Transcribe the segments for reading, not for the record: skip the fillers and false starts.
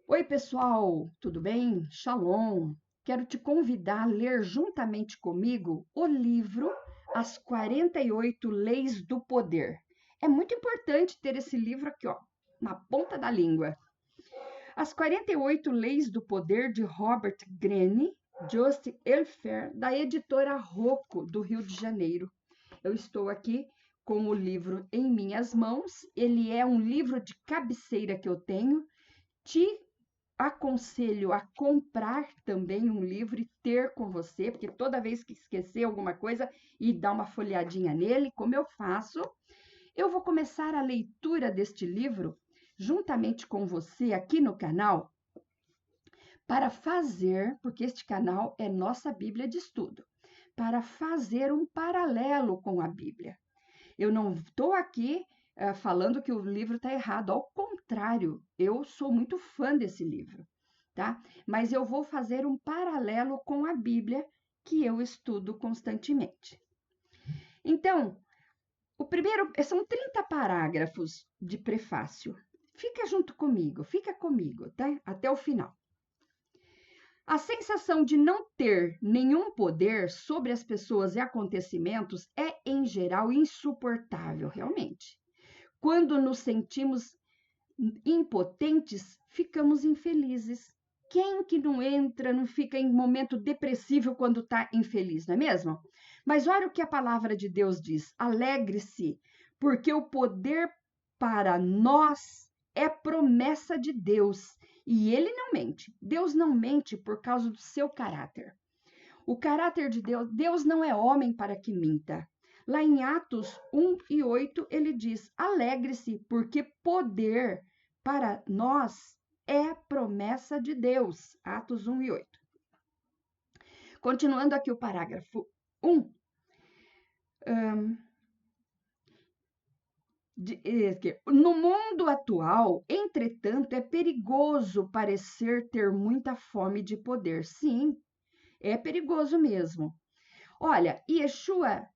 Oi, pessoal, tudo bem? Shalom. Quero te convidar a ler juntamente comigo o livro As 48 Leis do Poder. É muito importante ter esse livro aqui, ó, na ponta da língua. As 48 Leis do Poder de Robert Greene, Just Elfer, da editora Rocco, do Rio de Janeiro. Eu estou aqui com o livro em minhas mãos. Ele é um livro de cabeceira que eu tenho. Te aconselho a comprar também um livro e ter com você, porque toda vez que esquecer alguma coisa e dar uma folhadinha nele, como eu faço, eu vou começar a leitura deste livro juntamente com você aqui no canal para fazer, porque este canal é nossa Bíblia de estudo, para fazer um paralelo com a Bíblia. Eu não estou aqui falando que o livro está errado, ao contrário, eu sou muito fã desse livro, tá? Mas eu vou fazer um paralelo com a Bíblia que eu estudo constantemente. Então, o primeiro são 30 parágrafos de prefácio. Fica comigo, tá? Até o final. A sensação de não ter nenhum poder sobre as pessoas e acontecimentos é, em geral, insuportável, realmente. Quando nos sentimos impotentes, ficamos infelizes. Quem que não fica em momento depressivo quando está infeliz, não é mesmo? Mas olha o que a palavra de Deus diz: alegre-se, porque o poder para nós é promessa de Deus. E ele não mente. Deus não mente por causa do seu caráter. O caráter de Deus, Deus não é homem para que minta. Lá em Atos 1:8, ele diz: alegre-se, porque poder para nós é promessa de Deus. Atos 1:8. Continuando aqui o parágrafo 1. No mundo atual, entretanto, é perigoso parecer ter muita fome de poder. Sim, é perigoso mesmo. Olha, Yeshua,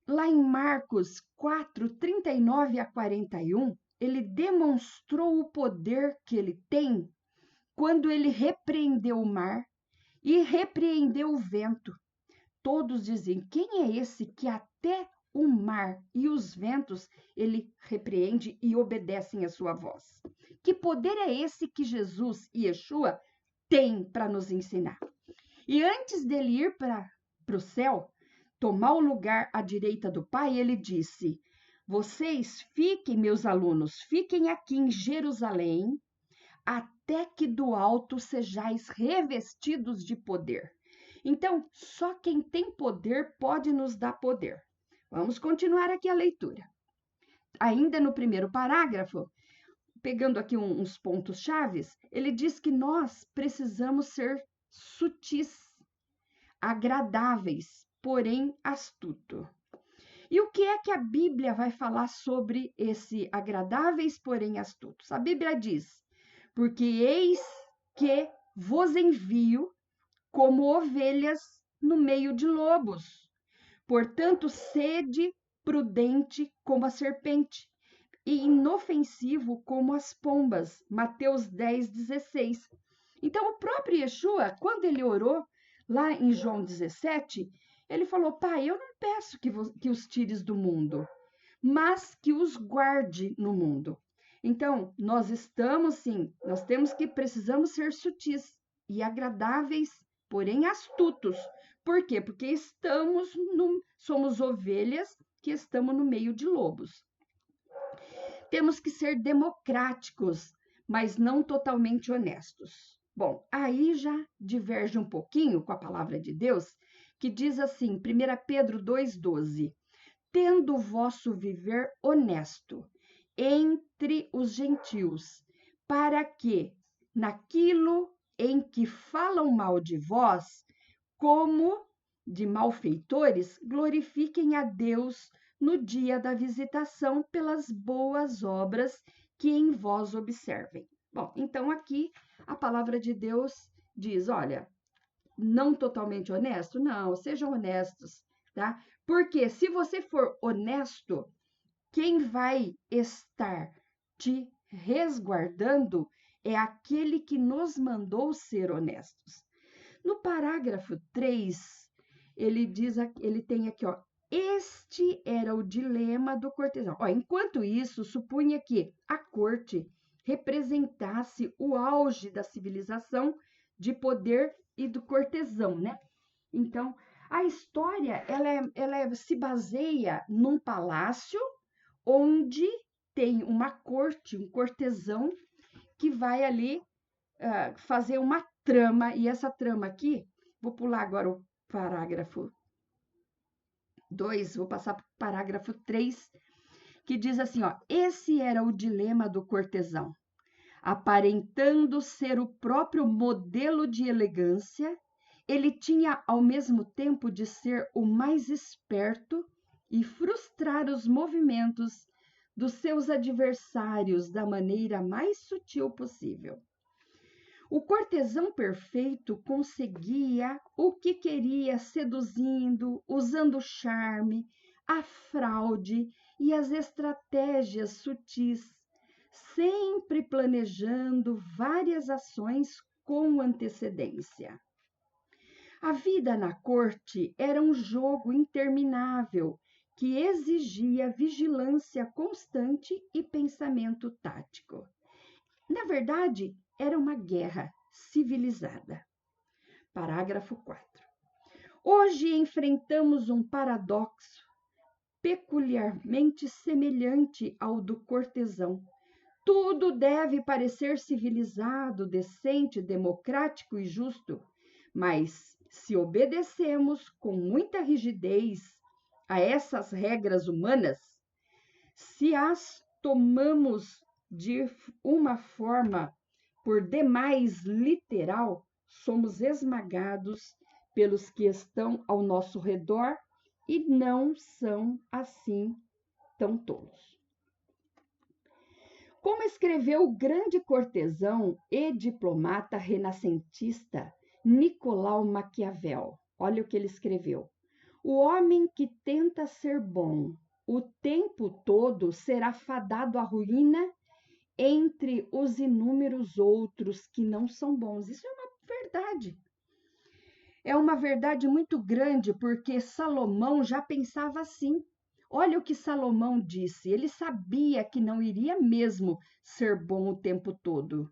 lá em Marcos 4:39 a 41, ele demonstrou o poder que ele tem quando ele repreendeu o mar e repreendeu o vento. Todos dizem: quem é esse que até o mar e os ventos ele repreende e obedecem à sua voz? Que poder é esse que Jesus e Yeshua têm para nos ensinar? E antes dele ir para o céu, tomar o lugar à direita do Pai, ele disse: vocês fiquem, meus alunos, fiquem aqui em Jerusalém, até que do alto sejais revestidos de poder. Então, só quem tem poder pode nos dar poder. Vamos continuar aqui a leitura. Ainda no primeiro parágrafo, pegando aqui uns pontos chaves, ele diz que nós precisamos ser sutis, agradáveis, porém astuto. E o que é que a Bíblia vai falar sobre esse agradáveis, porém astutos? A Bíblia diz: porque eis que vos envio como ovelhas no meio de lobos. Portanto, sede prudente como a serpente e inofensivo como as pombas. Mateus 10:16. Então, o próprio Yeshua, quando ele orou lá em João 17, ele falou: Pai, eu não peço que os tires do mundo, mas que os guarde no mundo. Então, precisamos ser sutis e agradáveis, porém astutos. Por quê? Porque somos ovelhas que estamos no meio de lobos. Temos que ser democráticos, mas não totalmente honestos. Bom, aí já diverge um pouquinho com a palavra de Deus, que diz assim, 1 Pedro 2,12: tendo o vosso viver honesto entre os gentios, para que, naquilo em que falam mal de vós, como de malfeitores, glorifiquem a Deus no dia da visitação pelas boas obras que em vós observem. Bom, então aqui a palavra de Deus diz: olha, não totalmente honesto? Não, sejam honestos, tá? Porque se você for honesto, quem vai estar te resguardando é aquele que nos mandou ser honestos. No parágrafo 3, ele tem aqui, ó, este era o dilema do cortesão. Ó, enquanto isso, supunha que a corte representasse o auge da civilização de poder e do cortesão, né? Então, a história, se baseia num palácio onde tem uma corte, um cortesão que vai ali fazer uma trama, e essa trama aqui, vou pular agora o parágrafo 2, vou passar para o parágrafo 3, que diz assim, ó, esse era o dilema do cortesão, aparentando ser o próprio modelo de elegância, ele tinha ao mesmo tempo de ser o mais esperto e frustrar os movimentos dos seus adversários da maneira mais sutil possível. O cortesão perfeito conseguia o que queria seduzindo, usando o charme, a fraude e as estratégias sutis, sempre planejando várias ações com antecedência. A vida na corte era um jogo interminável que exigia vigilância constante e pensamento tático. Na verdade, era uma guerra civilizada. Parágrafo 4. Hoje enfrentamos um paradoxo peculiarmente semelhante ao do cortesão. Tudo deve parecer civilizado, decente, democrático e justo, mas se obedecemos com muita rigidez a essas regras humanas, se as tomamos de uma forma por demais literal, somos esmagados pelos que estão ao nosso redor e não são assim tão tolos. Como escreveu o grande cortesão e diplomata renascentista Nicolau Maquiavel, olha o que ele escreveu. O homem que tenta ser bom o tempo todo será fadado à ruína entre os inúmeros outros que não são bons. Isso é uma verdade. É uma verdade muito grande, porque Salomão já pensava assim. Olha o que Salomão disse. Ele sabia que não iria mesmo ser bom o tempo todo.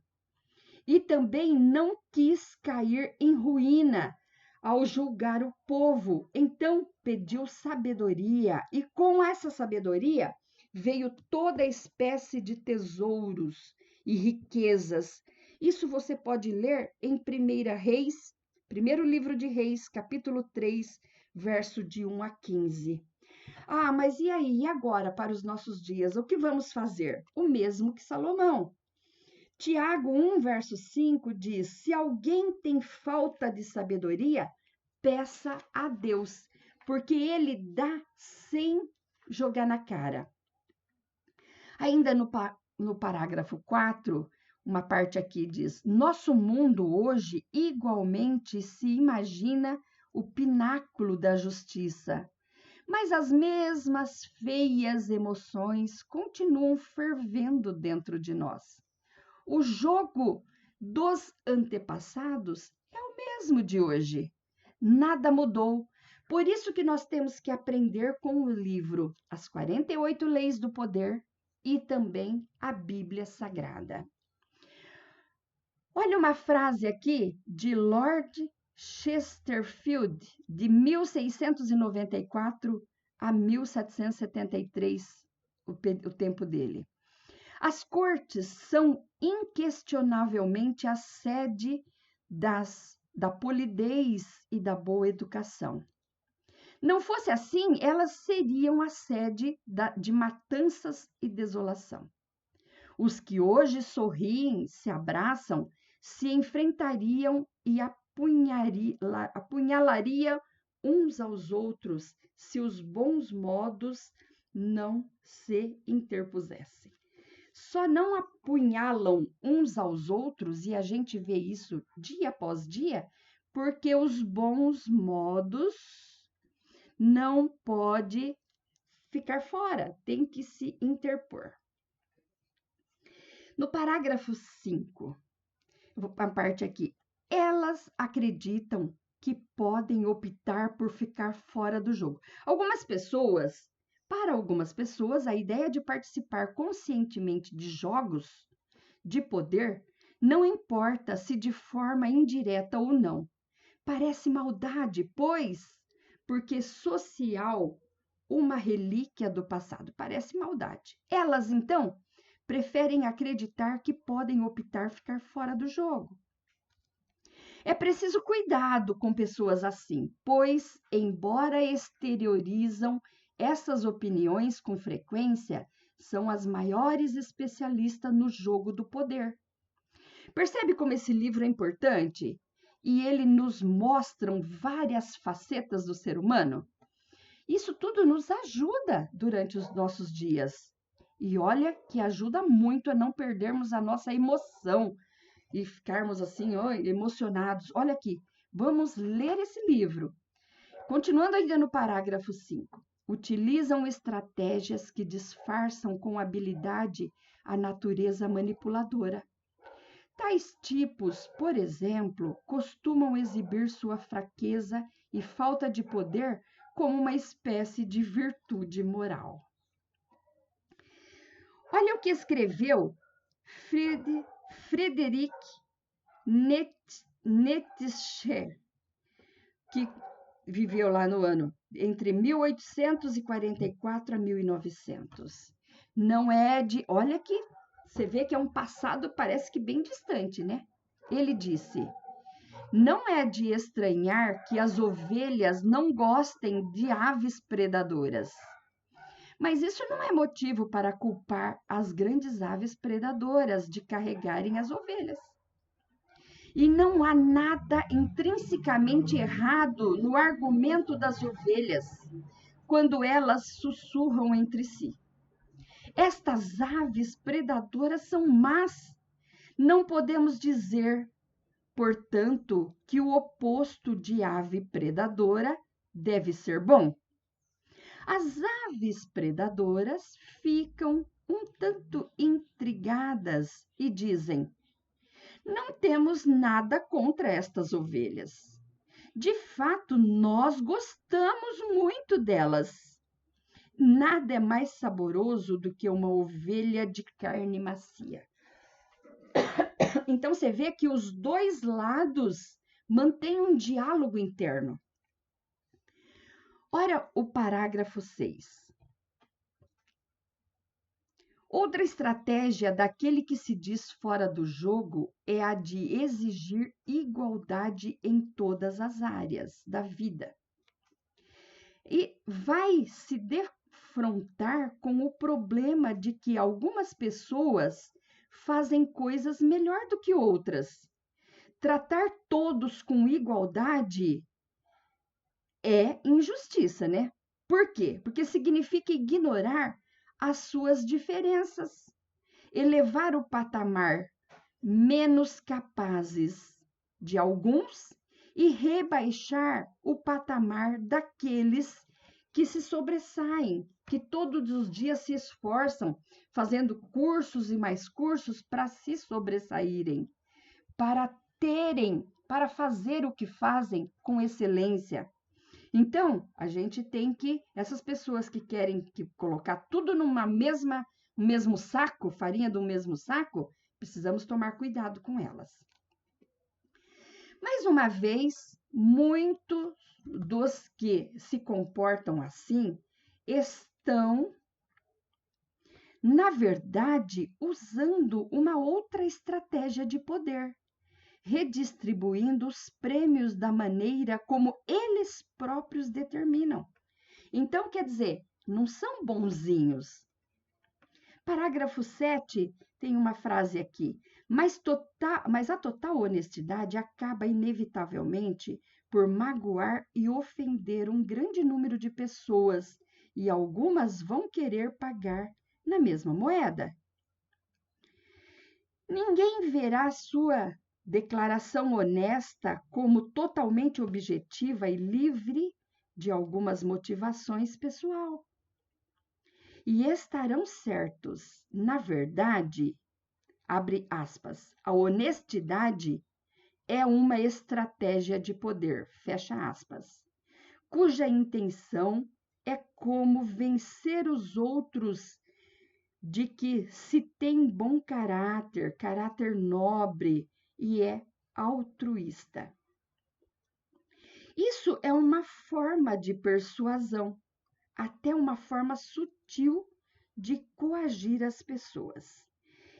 E também não quis cair em ruína ao julgar o povo. Então pediu sabedoria, e com essa sabedoria veio toda espécie de tesouros e riquezas. Isso você pode ler em primeiro livro de Reis, capítulo 3, verso de 1 a 15. Ah, mas e aí, e agora para os nossos dias? O que vamos fazer? O mesmo que Salomão. Tiago 1, verso 5 diz: se alguém tem falta de sabedoria, peça a Deus, porque ele dá sem jogar na cara. Ainda no parágrafo 4, uma parte aqui diz: nosso mundo hoje igualmente se imagina o pináculo da justiça, mas as mesmas feias emoções continuam fervendo dentro de nós. O jogo dos antepassados é o mesmo de hoje. Nada mudou. Por isso que nós temos que aprender com o livro As 48 Leis do Poder e também a Bíblia Sagrada. Olha uma frase aqui de Lord Chesterfield, de 1694 a 1773, o tempo dele. As cortes são inquestionavelmente a sede da polidez e da boa educação. Não fosse assim, elas seriam a sede de matanças e desolação. Os que hoje sorriem, se abraçam, se enfrentariam e apunhalariam uns aos outros se os bons modos não se interpusessem. Só não apunhalam uns aos outros, e a gente vê isso dia após dia, porque os bons modos não pode ficar fora, tem que se interpor. No parágrafo 5, eu vou para a parte aqui. Elas acreditam que podem optar por ficar fora do jogo. Para algumas pessoas, a ideia de participar conscientemente de jogos de poder não importa se de forma indireta ou não. Parece maldade, porque social, uma relíquia do passado, parece maldade. Elas, então, preferem acreditar que podem optar ficar fora do jogo. É preciso cuidado com pessoas assim, pois, embora exteriorizam essas opiniões com frequência, são as maiores especialistas no jogo do poder. Percebe como esse livro é importante? E ele nos mostra várias facetas do ser humano? Isso tudo nos ajuda durante os nossos dias. E olha que ajuda muito a não perdermos a nossa emoção e ficarmos assim, emocionados. Olha aqui, vamos ler esse livro. Continuando ainda no parágrafo 5. Utilizam estratégias que disfarçam com habilidade a natureza manipuladora. Tais tipos, por exemplo, costumam exibir sua fraqueza e falta de poder como uma espécie de virtude moral. Olha o que escreveu Friedrich Nietzsche, que viveu lá no ano entre 1844 a 1900. Não é de... Olha que você vê que é um passado, parece que bem distante, né? Ele disse: não é de estranhar que as ovelhas não gostem de aves predadoras. Mas isso não é motivo para culpar as grandes aves predadoras de carregarem as ovelhas. E não há nada intrinsecamente errado no argumento das ovelhas quando elas sussurram entre si. Estas aves predadoras são más. Não podemos dizer, portanto, que o oposto de ave predadora deve ser bom. As aves predadoras ficam um tanto intrigadas e dizem: não temos nada contra estas ovelhas. De fato, nós gostamos muito delas. Nada é mais saboroso do que uma ovelha de carne macia. Então, você vê que os dois lados mantêm um diálogo interno. Ora, o parágrafo 6. Outra estratégia daquele que se diz fora do jogo é a de exigir igualdade em todas as áreas da vida. E vai se defrontar com o problema de que algumas pessoas fazem coisas melhor do que outras. Tratar todos com igualdade é injustiça, né? Por quê? Porque significa ignorar as suas diferenças, elevar o patamar menos capazes de alguns e rebaixar o patamar daqueles que se sobressaem, que todos os dias se esforçam, fazendo cursos e mais cursos para se sobressaírem, para fazer o que fazem com excelência. Então, a gente tem que, essas pessoas que querem colocar tudo no mesmo saco, farinha do mesmo saco, precisamos tomar cuidado com elas. Mais uma vez, muitos dos que se comportam assim estão, na verdade, usando uma outra estratégia de poder, redistribuindo os prêmios da maneira como eles próprios determinam. Então, quer dizer, não são bonzinhos. Parágrafo 7 tem uma frase aqui: mas a total honestidade acaba inevitavelmente por magoar e ofender um grande número de pessoas, e algumas vão querer pagar na mesma moeda. Ninguém verá sua declaração honesta como totalmente objetiva e livre de algumas motivações pessoal. E estarão certos, na verdade, abre aspas, a honestidade é uma estratégia de poder, fecha aspas, cuja intenção é como vencer os outros de que se tem bom caráter, caráter nobre e é altruísta. Isso é uma forma de persuasão, até uma forma sutil de coagir as pessoas.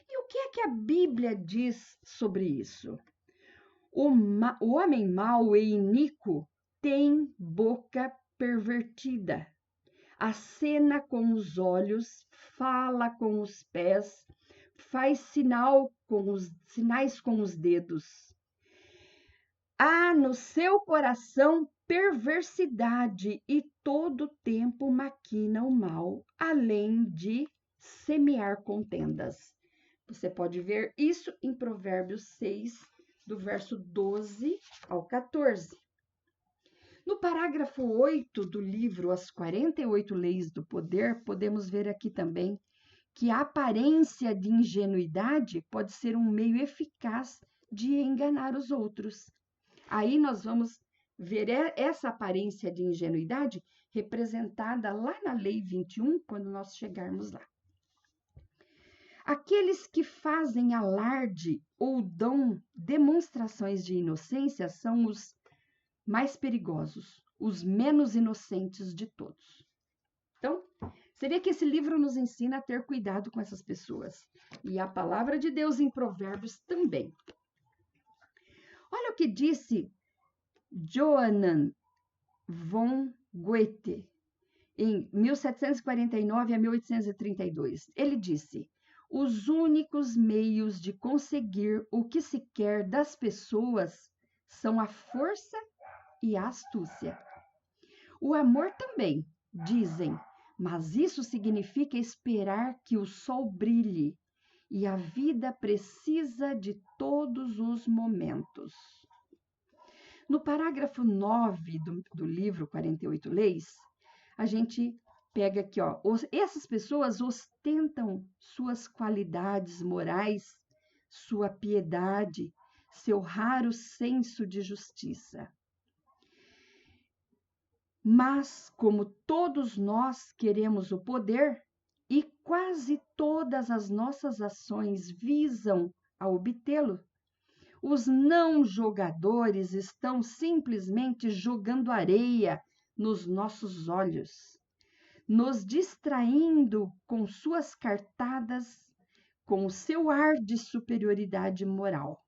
E o que é que a Bíblia diz sobre isso? O homem mau e iníquo tem boca pervertida, acena com os olhos, fala com os pés, faz sinais com os dedos. Há no seu coração perversidade e todo tempo maquina o mal, além de semear contendas. Você pode ver isso em Provérbios 6, do verso 12 ao 14. No parágrafo 8 do livro As 48 Leis do Poder, podemos ver aqui também que a aparência de ingenuidade pode ser um meio eficaz de enganar os outros. Aí nós vamos ver essa aparência de ingenuidade representada lá na Lei 21, quando nós chegarmos lá. Aqueles que fazem alarde ou dão demonstrações de inocência são os mais perigosos, os menos inocentes de todos. Então, você vê que esse livro nos ensina a ter cuidado com essas pessoas. E a palavra de Deus em Provérbios também. Olha o que disse Johann von Goethe, em 1749 a 1832. Ele disse: os únicos meios de conseguir o que se quer das pessoas são a força e a astúcia. O amor também, dizem, mas isso significa esperar que o sol brilhe, e a vida precisa de todos os momentos. No parágrafo 9 do livro 48 Leis, a gente pega aqui, ó, essas pessoas ostentam suas qualidades morais, sua piedade, seu raro senso de justiça. Mas, como todos nós queremos o poder, e quase todas as nossas ações visam a obtê-lo, os não jogadores estão simplesmente jogando areia nos nossos olhos, nos distraindo com suas cartadas, com o seu ar de superioridade moral.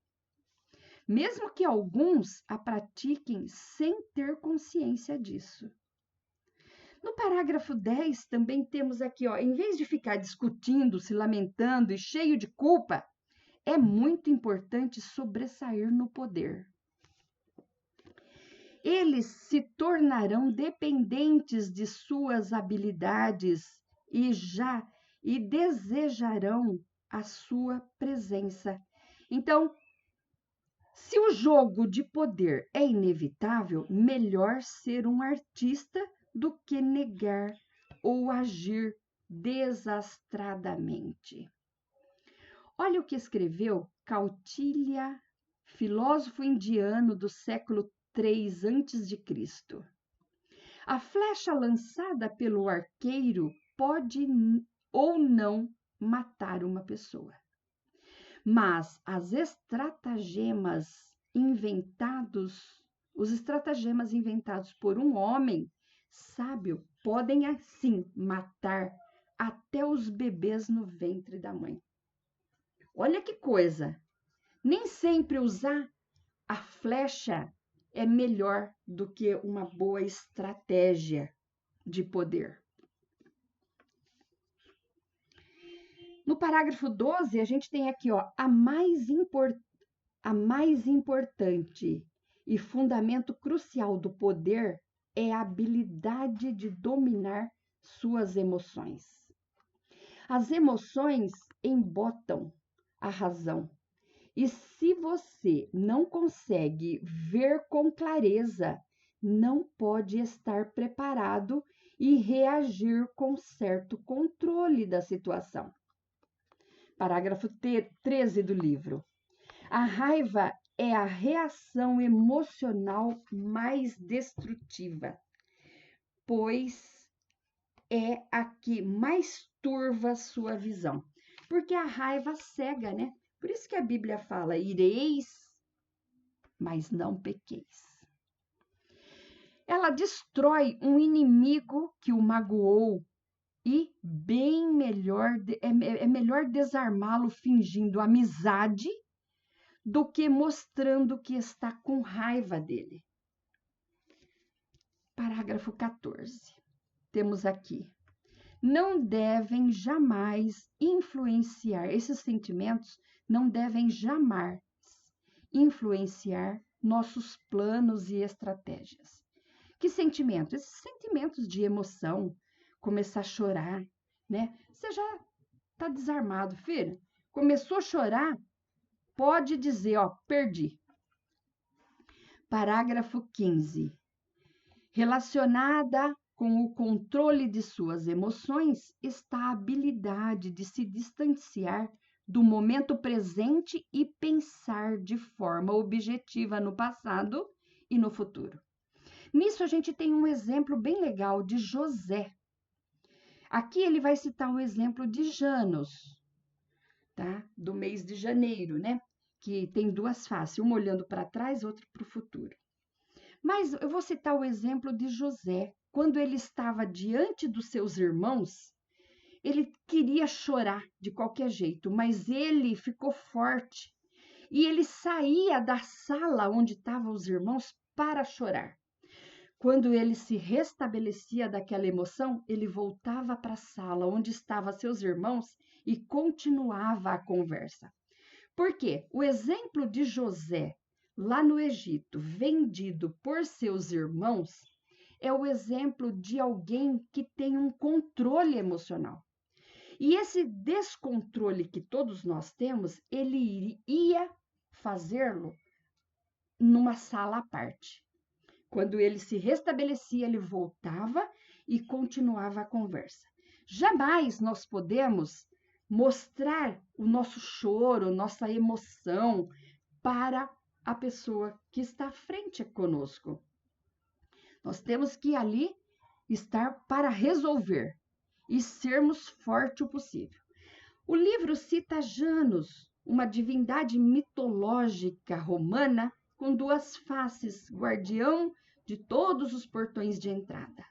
Mesmo que alguns a pratiquem sem ter consciência disso. No parágrafo 10, também temos aqui, ó, em vez de ficar discutindo, se lamentando e cheio de culpa, é muito importante sobressair no poder. Eles se tornarão dependentes de suas habilidades e desejarão a sua presença. Então, se o jogo de poder é inevitável, melhor ser um artista do que negar ou agir desastradamente. Olha o que escreveu Kautilya, filósofo indiano do século III a.C. A flecha lançada pelo arqueiro pode ou não matar uma pessoa. Mas os estratagemas inventados por um homem sábio podem assim matar até os bebês no ventre da mãe. Olha que coisa! Nem sempre usar a flecha é melhor do que uma boa estratégia de poder. No parágrafo 12, a gente tem aqui, ó, a mais importante e fundamento crucial do poder é a habilidade de dominar suas emoções. As emoções embotam a razão. E se você não consegue ver com clareza, não pode estar preparado e reagir com certo controle da situação. Parágrafo 13 do livro. A raiva é a reação emocional mais destrutiva, pois é a que mais turva sua visão. Porque a raiva cega, né? Por isso que a Bíblia fala: ireis, mas não pequeis. Ela destrói um inimigo que o magoou e bem melhor é melhor desarmá-lo fingindo amizade do que mostrando que está com raiva dele. Parágrafo 14. Temos aqui: não devem jamais influenciar, esses sentimentos não devem jamais influenciar nossos planos e estratégias. Que sentimentos? Esses sentimentos de emoção, começar a chorar, né? Você já está desarmado, filho. Começou a chorar, pode dizer, ó, perdi. Parágrafo 15. Relacionada com o controle de suas emoções está a habilidade de se distanciar do momento presente e pensar de forma objetiva no passado e no futuro. Nisso a gente tem um exemplo bem legal de José. Aqui ele vai citar um exemplo de Janos, tá? Do mês de janeiro, né? Que tem duas faces, uma olhando para trás, outra para o futuro. Mas eu vou citar o exemplo de José. Quando ele estava diante dos seus irmãos, ele queria chorar de qualquer jeito, mas ele ficou forte. E ele saía da sala onde estavam os irmãos para chorar. Quando ele se restabelecia daquela emoção, ele voltava para a sala onde estavam seus irmãos e continuava a conversa. Por quê? O exemplo de José, lá no Egito, vendido por seus irmãos, é o exemplo de alguém que tem um controle emocional. E esse descontrole que todos nós temos, ele ia fazê-lo numa sala à parte. Quando ele se restabelecia, ele voltava e continuava a conversa. Jamais nós podemos mostrar o nosso choro, nossa emoção para a pessoa que está à frente conosco. Nós temos que ali estar para resolver e sermos forte o possível. O livro cita Janus, uma divindade mitológica romana com duas faces, guardião de todos os portões de entrada.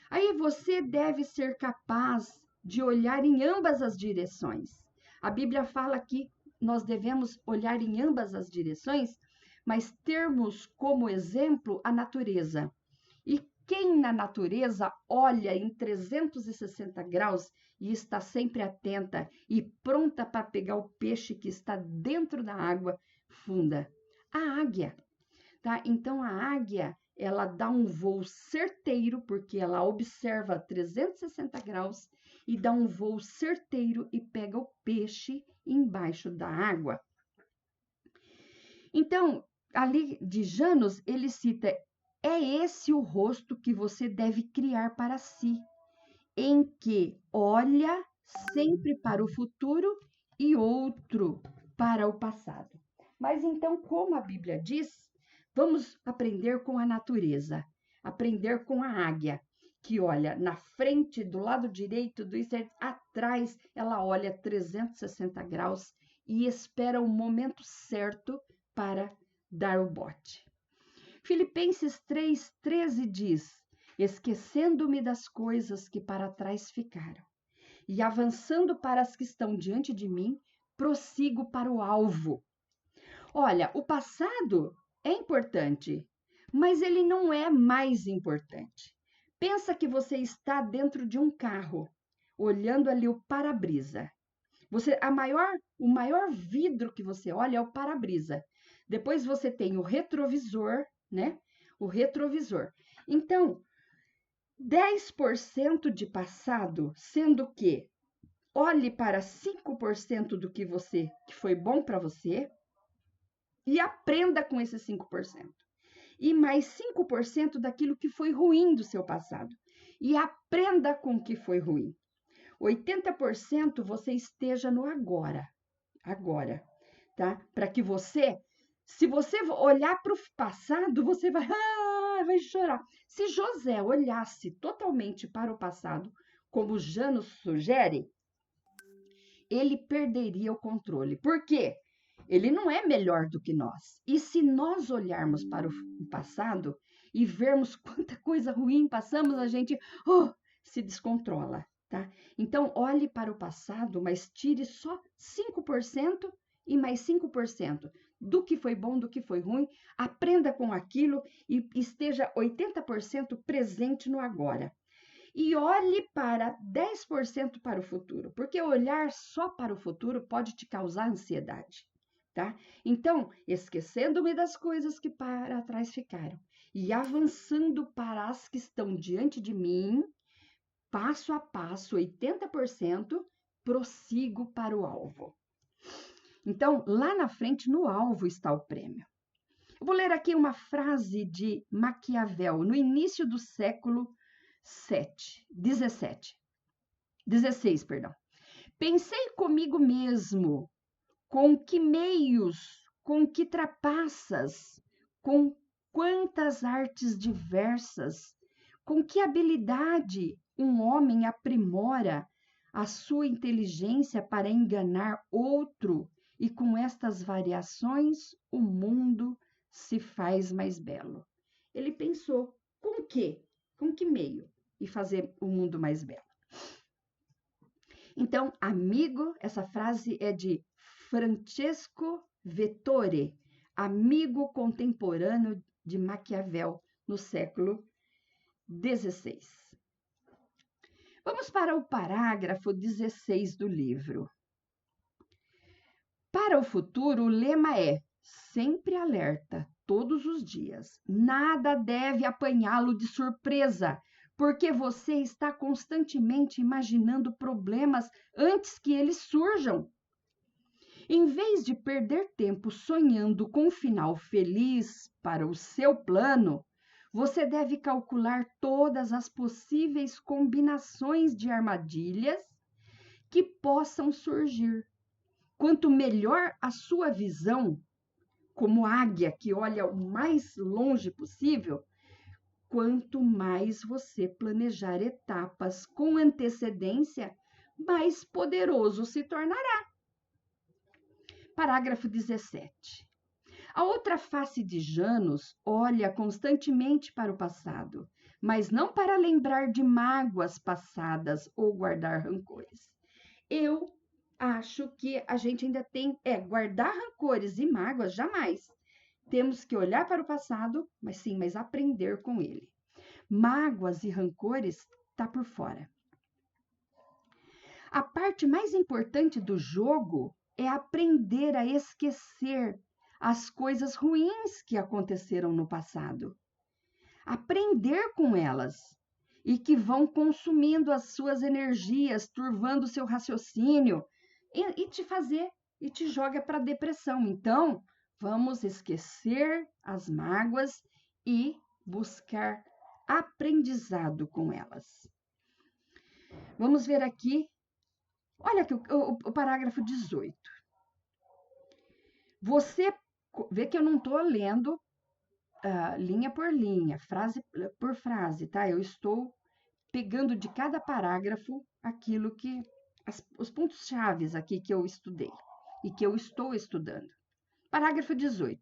Aí você deve ser capaz de olhar em ambas as direções. A Bíblia fala que nós devemos olhar em ambas as direções, mas termos como exemplo a natureza. E quem na natureza olha em 360 graus e está sempre atenta e pronta para pegar o peixe que está dentro da água funda? A águia, tá? Então a águia, ela dá um voo certeiro, porque ela observa 360 graus e dá um voo certeiro e pega o peixe embaixo da água. Então, ali de Janus, ele cita: é esse o rosto que você deve criar para si, em que olha sempre para o futuro e outro para o passado. Mas então, como a Bíblia diz, vamos aprender com a natureza, aprender com a águia, que olha na frente, do lado direito, do esquerdo, atrás, ela olha 360 graus e espera o momento certo para dar o bote. Filipenses 3,13 diz: esquecendo-me das coisas que para trás ficaram e avançando para as que estão diante de mim, prossigo para o alvo. Olha, o passado é importante, mas ele não é mais importante. Pensa que você está dentro de um carro, olhando ali o para-brisa. O maior vidro que você olha é o para-brisa. Depois você tem o retrovisor, né? O retrovisor. Então, 10% de passado, sendo que olhe para 5% do que foi bom para você e aprenda com esses 5%. E mais 5% daquilo que foi ruim do seu passado. E aprenda com o que foi ruim. 80% você esteja no agora. Agora, tá? Para que você, se você olhar para o passado, você vai chorar. Se José olhasse totalmente para o passado, como Janos sugere, ele perderia o controle. Por quê? Ele não é melhor do que nós. E se nós olharmos para o passado e vermos quanta coisa ruim passamos, a gente se descontrola, tá? Então, olhe para o passado, mas tire só 5% e mais 5% do que foi bom, do que foi ruim. Aprenda com aquilo e esteja 80% presente no agora. E olhe para 10% para o futuro, porque olhar só para o futuro pode te causar ansiedade, tá? Então, esquecendo-me das coisas que para trás ficaram e avançando para as que estão diante de mim, passo a passo, 80%, prossigo para o alvo. Então, lá na frente, no alvo, está o prêmio. Eu vou ler aqui uma frase de Maquiavel, no início do século 16, perdão. Pensei comigo mesmo, com que meios, com que trapaças, com quantas artes diversas, com que habilidade um homem aprimora a sua inteligência para enganar outro, e com estas variações o mundo se faz mais belo. Ele pensou, com quê? Com que meio? E fazer o mundo mais belo. Então, amigo, essa frase é de Francesco Vettore, amigo contemporâneo de Maquiavel no século XVI. Vamos para o parágrafo 16 do livro. Para o futuro, o lema é sempre alerta, todos os dias. Nada deve apanhá-lo de surpresa, porque você está constantemente imaginando problemas antes que eles surjam. Em vez de perder tempo sonhando com um final feliz para o seu plano, você deve calcular todas as possíveis combinações de armadilhas que possam surgir. Quanto melhor a sua visão, como águia que olha o mais longe possível, quanto mais você planejar etapas com antecedência, mais poderoso se tornará. Parágrafo 17. A outra face de Janos olha constantemente para o passado, mas não para lembrar de mágoas passadas ou guardar rancores. Eu acho que a gente ainda tem, guardar rancores e mágoas, jamais. Temos que olhar para o passado, mas aprender com ele. Mágoas e rancores tá por fora. A parte mais importante do jogo é aprender a esquecer as coisas ruins que aconteceram no passado. Aprender com elas e que vão consumindo as suas energias, turvando o seu raciocínio e te joga para a depressão. Então, vamos esquecer as mágoas e buscar aprendizado com elas. Vamos ver aqui, olha aqui o parágrafo 18. Você vê que eu não estou lendo linha por linha, frase por frase, tá? Eu estou pegando de cada parágrafo aquilo que, os pontos chaves aqui que eu estudei e que eu estou estudando. Parágrafo 18.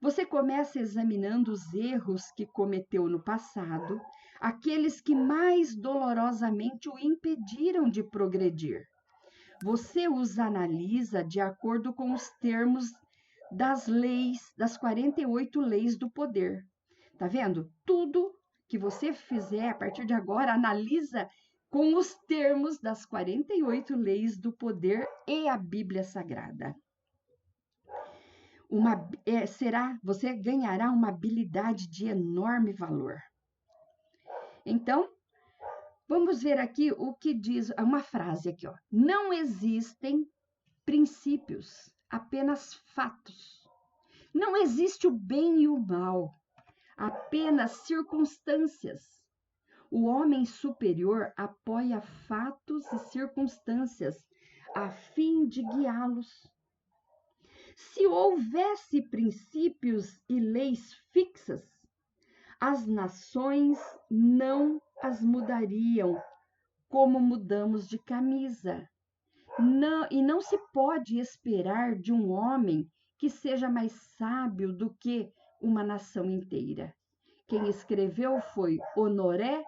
Você começa examinando os erros que cometeu no passado, aqueles que mais dolorosamente o impediram de progredir. Você os analisa de acordo com os termos das leis, das 48 leis do poder. Tá vendo? Tudo que você fizer a partir de agora, analisa com os termos das 48 leis do poder e a Bíblia Sagrada. Você ganhará uma habilidade de enorme valor. Então, vamos ver aqui o que diz, uma frase aqui, ó. Não existem princípios, apenas fatos. Não existe o bem e o mal, apenas circunstâncias. O homem superior apoia fatos e circunstâncias a fim de guiá-los. Se houvesse princípios e leis fixas, as nações não as mudariam como mudamos de camisa. Não se pode esperar de um homem que seja mais sábio do que uma nação inteira. Quem escreveu foi Honoré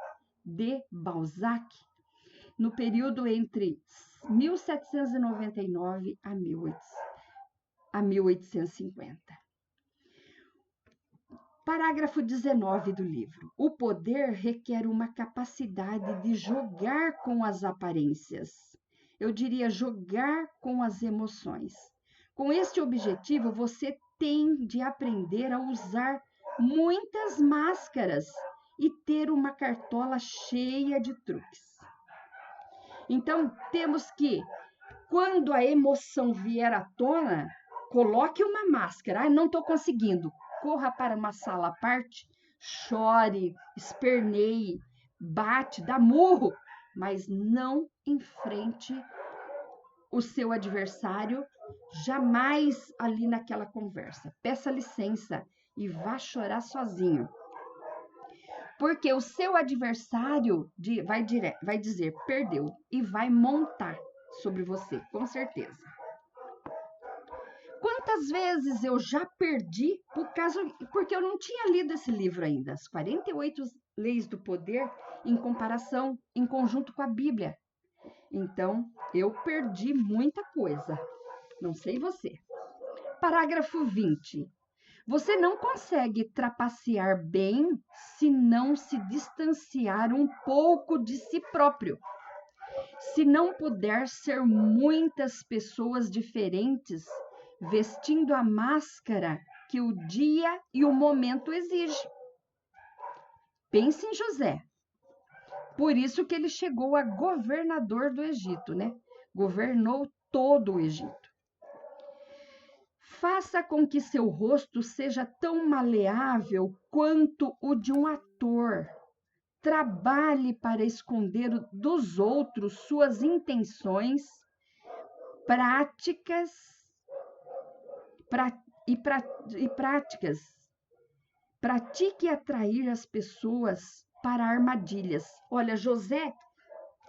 de Balzac, no período entre 1799 a 1850. Parágrafo 19 do livro. O poder requer uma capacidade de jogar com as aparências. Eu diria jogar com as emoções. Com este objetivo, você tem de aprender a usar muitas máscaras e ter uma cartola cheia de truques. Então, temos que, quando a emoção vier à tona, coloque uma máscara. Ah, não estou conseguindo. Corra para uma sala à parte, chore, esperneie, bate, dá murro, mas não enfrente o seu adversário jamais ali naquela conversa. Peça licença e vá chorar sozinho. Porque o seu adversário vai dizer perdeu e vai montar sobre você, com certeza. Quantas vezes eu já perdi porque eu não tinha lido esse livro ainda, As 48 Leis do Poder, em comparação, em conjunto com a Bíblia. Então, eu perdi muita coisa. Não sei você. Parágrafo 20. Você não consegue trapacear bem se não se distanciar um pouco de si próprio. Se não puder ser muitas pessoas diferentes, vestindo a máscara que o dia e o momento exigem. Pense em José. Por isso que ele chegou a governador do Egito, né? Governou todo o Egito. Faça com que seu rosto seja tão maleável quanto o de um ator. Trabalhe para esconder dos outros suas intenções, práticas e práticas. Pratique atrair as pessoas para armadilhas. Olha, José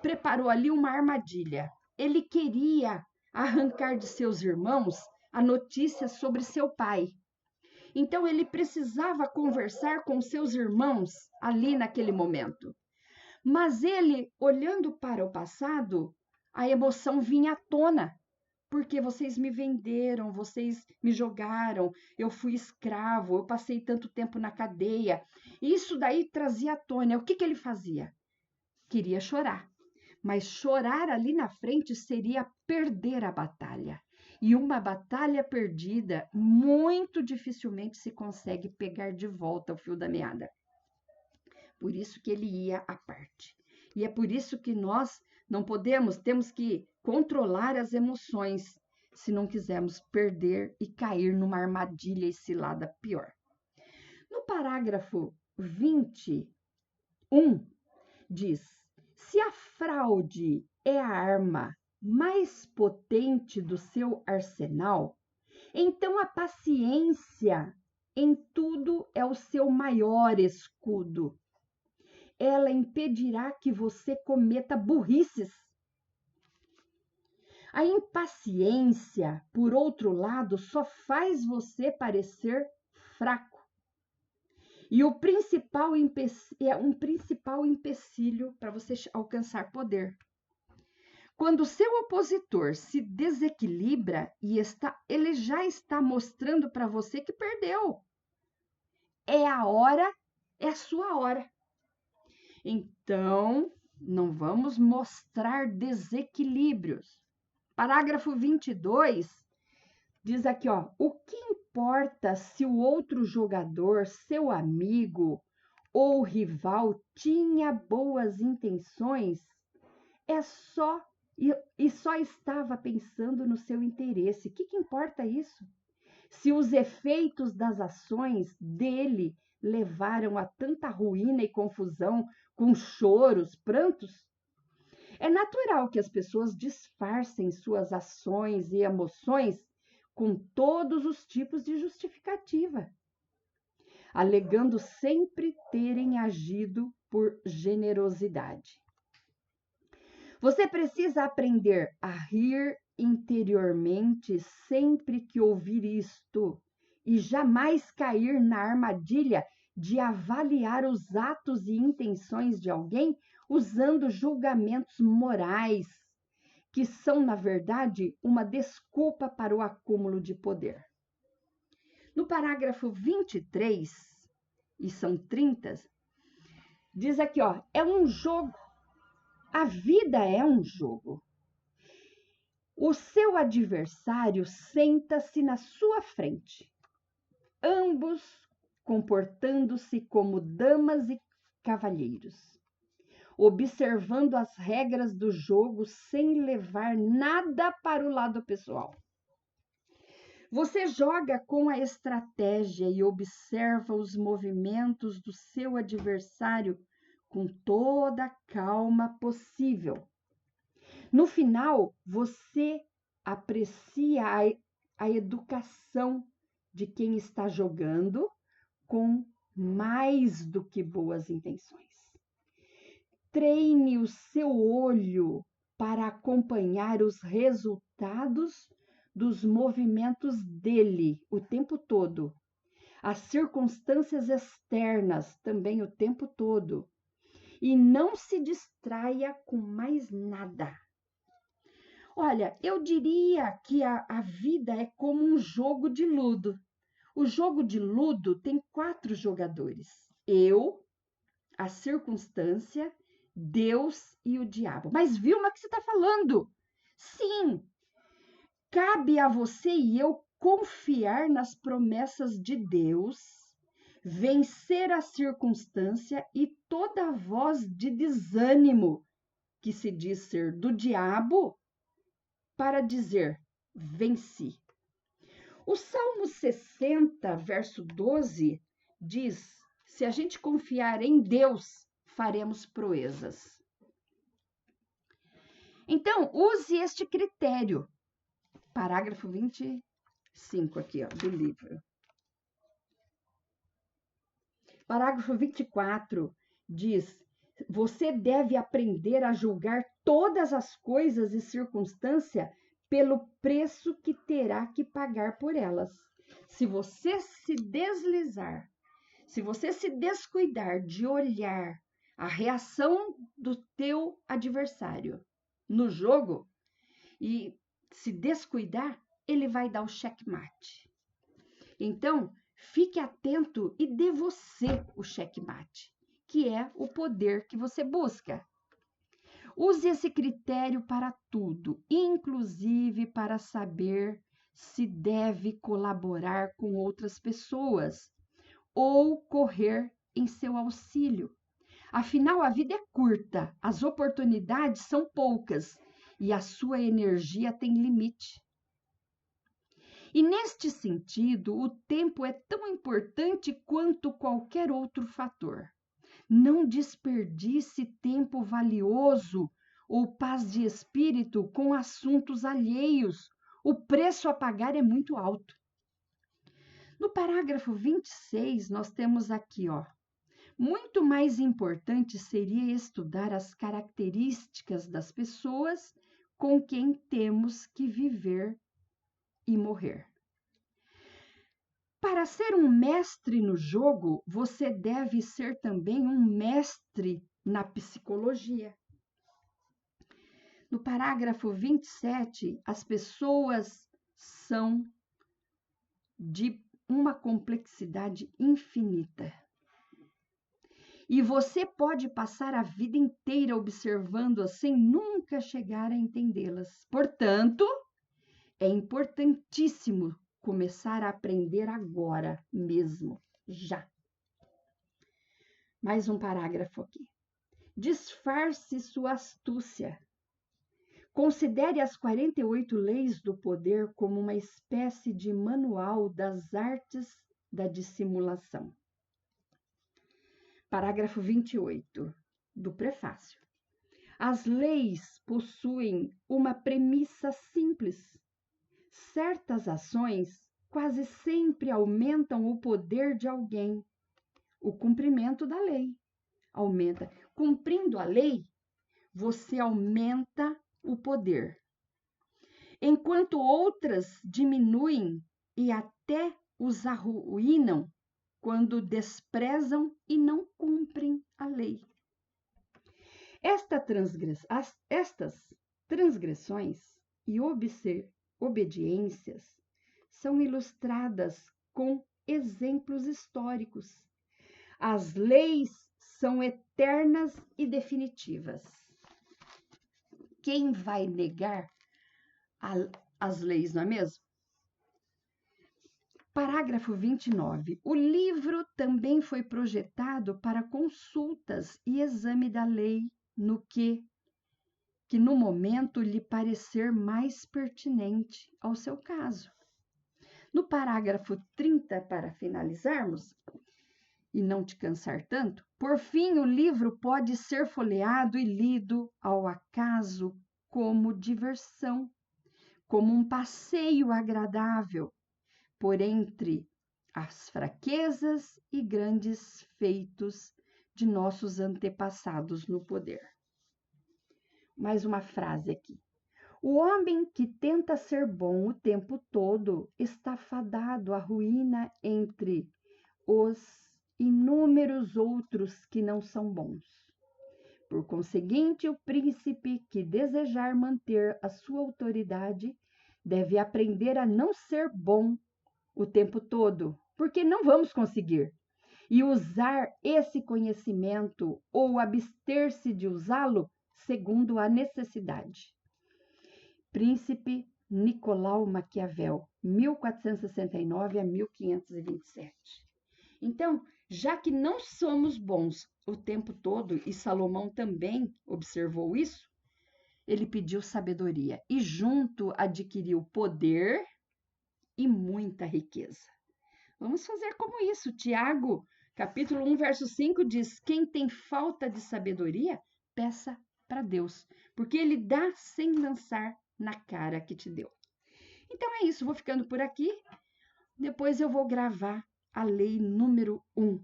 preparou ali uma armadilha. Ele queria arrancar de seus irmãos a notícia sobre seu pai. Então, ele precisava conversar com seus irmãos ali naquele momento. Mas ele, olhando para o passado, a emoção vinha à tona. Porque vocês me venderam, vocês me jogaram, eu fui escravo, eu passei tanto tempo na cadeia. Isso daí trazia à tona. O que ele fazia? Queria chorar. Mas chorar ali na frente seria perder a batalha. E uma batalha perdida, muito dificilmente se consegue pegar de volta o fio da meada. Por isso que ele ia à parte. E é por isso que nós não podemos, temos que controlar as emoções, se não quisermos perder e cair numa armadilha e cilada pior. No parágrafo 21, diz: se a fraude é a arma mais potente do seu arsenal, então a paciência em tudo é o seu maior escudo. Ela impedirá que você cometa burrices. A impaciência, por outro lado, só faz você parecer fraco. E o principal empecilho para você alcançar poder. Quando o seu opositor se desequilibra ele já está mostrando para você que perdeu. É a sua hora. Então, não vamos mostrar desequilíbrios. Parágrafo 22 diz aqui, ó, o que importa se o outro jogador, seu amigo ou rival tinha boas intenções? Só estava pensando no seu interesse. O que importa isso? Se os efeitos das ações dele levaram a tanta ruína e confusão, com choros, prantos? É natural que as pessoas disfarcem suas ações e emoções com todos os tipos de justificativa, alegando sempre terem agido por generosidade. Você precisa aprender a rir interiormente sempre que ouvir isto e jamais cair na armadilha de avaliar os atos e intenções de alguém usando julgamentos morais, que são, na verdade, uma desculpa para o acúmulo de poder. No parágrafo 23, e são 30, diz aqui, ó, é um jogo. A vida é um jogo. O seu adversário senta-se na sua frente, ambos comportando-se como damas e cavalheiros, observando as regras do jogo sem levar nada para o lado pessoal. Você joga com a estratégia e observa os movimentos do seu adversário com toda a calma possível. No final, você aprecia a educação de quem está jogando com mais do que boas intenções. Treine o seu olho para acompanhar os resultados dos movimentos dele o tempo todo, as circunstâncias externas também o tempo todo, e não se distraia com mais nada. Olha, eu diria que a vida é como um jogo de ludo. O jogo de ludo tem 4 jogadores: eu, a circunstância, Deus e o diabo. Mas, Vilma, o que você está falando? Sim, cabe a você e eu confiar nas promessas de Deus, vencer a circunstância e toda voz de desânimo que se diz ser do diabo para dizer: venci. O Salmo 60, verso 12, diz: se a gente confiar em Deus, faremos proezas. Então, use este critério. Parágrafo 25 aqui, ó, do livro. Parágrafo 24 diz: você deve aprender a julgar todas as coisas e circunstâncias pelo preço que terá que pagar por elas. Se você se deslizar, se você se descuidar de olhar a reação do teu adversário no jogo e se descuidar, ele vai dar o checkmate. Então, fique atento e dê você o checkmate, que é o poder que você busca. Use esse critério para tudo, inclusive para saber se deve colaborar com outras pessoas ou correr em seu auxílio. Afinal, a vida é curta, as oportunidades são poucas e a sua energia tem limite. E neste sentido, o tempo é tão importante quanto qualquer outro fator. Não desperdice tempo valioso ou paz de espírito com assuntos alheios. O preço a pagar é muito alto. No parágrafo 26, nós temos aqui, ó, muito mais importante seria estudar as características das pessoas com quem temos que viver e morrer. Para ser um mestre no jogo, você deve ser também um mestre na psicologia. No parágrafo 27, as pessoas são de uma complexidade infinita. E você pode passar a vida inteira observando-as sem nunca chegar a entendê-las. Portanto, é importantíssimo começar a aprender agora mesmo, já. Mais um parágrafo aqui. Disfarce sua astúcia. Considere as 48 leis do poder como uma espécie de manual das artes da dissimulação. Parágrafo 28 do prefácio. As leis possuem uma premissa simples. Certas ações quase sempre aumentam o poder de alguém. O cumprimento da lei aumenta. Cumprindo a lei, você aumenta o poder. Enquanto outras diminuem e até os arruinam quando desprezam e não cumprem a lei. Estas transgressões e obediências são ilustradas com exemplos históricos. As leis são eternas e definitivas. Quem vai negar as leis, não é mesmo? Parágrafo 29. O livro também foi projetado para consultas e exame da lei no que no momento lhe parecer mais pertinente ao seu caso. No parágrafo 30, para finalizarmos, e não te cansar tanto, por fim, o livro pode ser folheado e lido ao acaso como diversão, como um passeio agradável por entre as fraquezas e grandes feitos de nossos antepassados no poder. Mais uma frase aqui. O homem que tenta ser bom o tempo todo está fadado à ruína entre os inúmeros outros que não são bons. Por conseguinte, o príncipe que desejar manter a sua autoridade deve aprender a não ser bom o tempo todo, porque não vamos conseguir, e usar esse conhecimento ou abster-se de usá-lo segundo a necessidade. Príncipe Nicolau Maquiavel, 1469 a 1527. Então, já que não somos bons o tempo todo, e Salomão também observou isso, ele pediu sabedoria e junto adquiriu poder e muita riqueza. Vamos fazer como isso. Tiago, capítulo 1, verso 5 diz: quem tem falta de sabedoria, peça para Deus, porque ele dá sem lançar na cara que te deu. Então é isso, vou ficando por aqui. Depois eu vou gravar a lei número 1,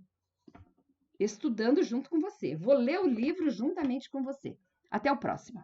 estudando junto com você. Vou ler o livro juntamente com você. Até o próximo.